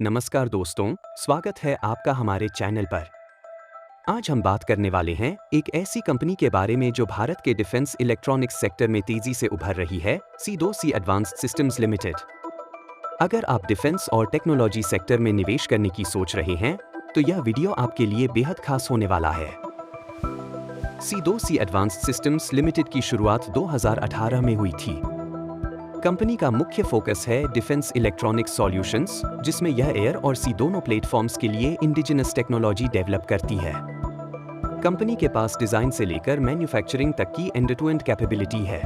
नमस्कार दोस्तों, स्वागत है आपका हमारे चैनल पर। आज हम बात करने वाले हैं एक ऐसी कंपनी के बारे में जो भारत के डिफेंस इलेक्ट्रॉनिक्स सेक्टर में तेजी से उभर रही है, C2C एडवांस्ड सिस्टम्स लिमिटेड। अगर आप डिफेंस और टेक्नोलॉजी सेक्टर में निवेश करने की सोच रहे हैं, तो यह वीडियो आपके लिए बेहद खास होने वाला है। C2C एडवांस्ड सिस्टम्स लिमिटेड की शुरुआत 2018 में हुई थी। कंपनी का मुख्य फोकस है डिफेंस इलेक्ट्रॉनिक्स सॉल्यूशंस, जिसमें यह एयर और सी दोनों प्लेटफॉर्म्स के लिए इंडिजिनस टेक्नोलॉजी डेवलप करती है। कंपनी के पास डिजाइन से लेकर मैन्युफैक्चरिंग तक की एंड-टू-एंड कैपेबिलिटी है।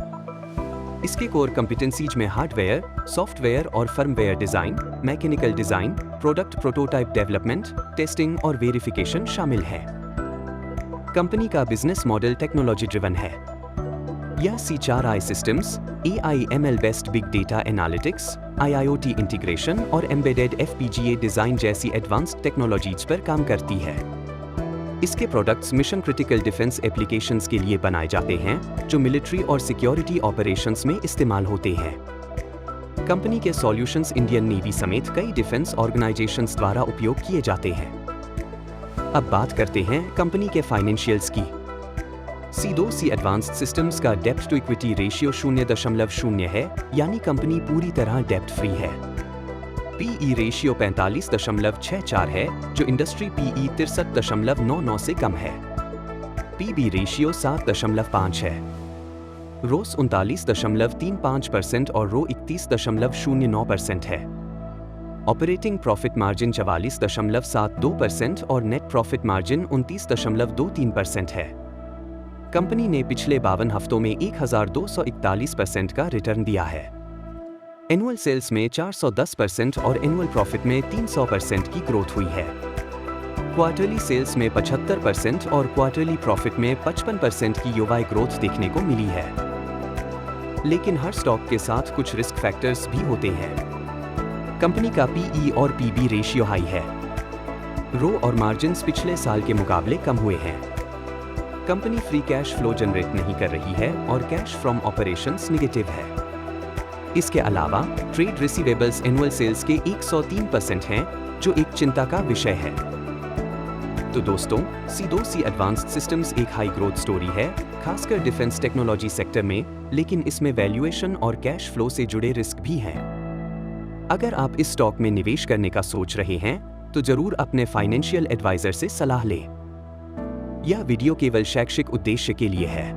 इसके कोर कॉम्पिटेंसीज में हार्डवेयर, सॉफ्टवेयर और firmware design, mechanical design, product prototype development, testing और वेरिफिकेशन शामिल है। कंपनी का बिजनेस मॉडल टेक्नोलॉजी ड्रिवन है। यह C4I systems, AI/ML based big data analytics, IIoT integration और एम्बेडेड FPGA डिजाइन जैसी एडवांस्ड टेक्नोलॉजीज पर काम करती है। इसके products mission critical defence applications के लिए बनाए जाते हैं, जो मिलिट्री और सिक्योरिटी ऑपरेशंस में इस्तेमाल होते हैं। कंपनी के सॉल्यूशंस इंडियन नेवी समेत कई डिफेंस ऑर्गेनाइजेशंस द्वारा उपयोग किए जाते हैं। अब बात करते हैं कंपनी के फाइनेंशियल्स की। C2C एडवांस्ड सिस्टम्स का डेब्ट टू इक्विटी रेशियो 0.0 है, यानी कंपनी पूरी तरह डेब्ट फ्री है। PE रेशियो 45.64 है, जो इंडस्ट्री PE 63.99 से कम है। PB रेशियो 7.5 है। ROS 39.35% और ROE 31.09% है। ऑपरेटिंग प्रॉफिट मार्जिन 44.72% और नेट प्रॉफिट मार्जिन 29.23% है। कंपनी ने पिछले 52 हफ्तों में 1241% का रिटर्न दिया है। एनुअल सेल्स में 410% और एनुअल प्रॉफिट में 300% की ग्रोथ हुई है। क्वार्टरली सेल्स में 75% और क्वार्टरली प्रॉफिट में 55% की YoY ग्रोथ देखने को मिली है। लेकिन हर स्टॉक के साथ कुछ रिस्क फैक्टर्स भी होते हैं। कंपनी का PE और PB रेशियो हाई है। ROE और मार्जिन्स पिछले साल के मुकाबले कम हुए हैं। Company free cash flow generate नहीं कर रही है और कैश फ्रॉम ऑपरेशंस नेगेटिव है। इसके अलावा ट्रेड रिसीवेबल्स एनुअल सेल्स के 103% हैं, जो एक चिंता का विषय है। तो दोस्तों, C2C एडवांस्ड सिस्टम्स एक हाई ग्रोथ स्टोरी है, खासकर डिफेंस टेक्नोलॉजी सेक्टर में, लेकिन इसमें वैल्यूएशन और कैश फ्लो से जुड़े रिस्क भी हैं। अगर आप इस स्टॉक में निवेश करने का सोच रहे हैं, तो जरूर अपने फाइनेंशियल एडवाइजर से सलाह लें। यह वीडियो केवल शैक्षिक उद्देश्य के लिए है।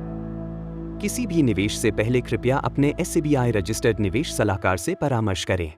किसी भी निवेश से पहले कृपया अपने SEBI रजिस्टर्ड निवेश सलाहकार से परामर्श करें।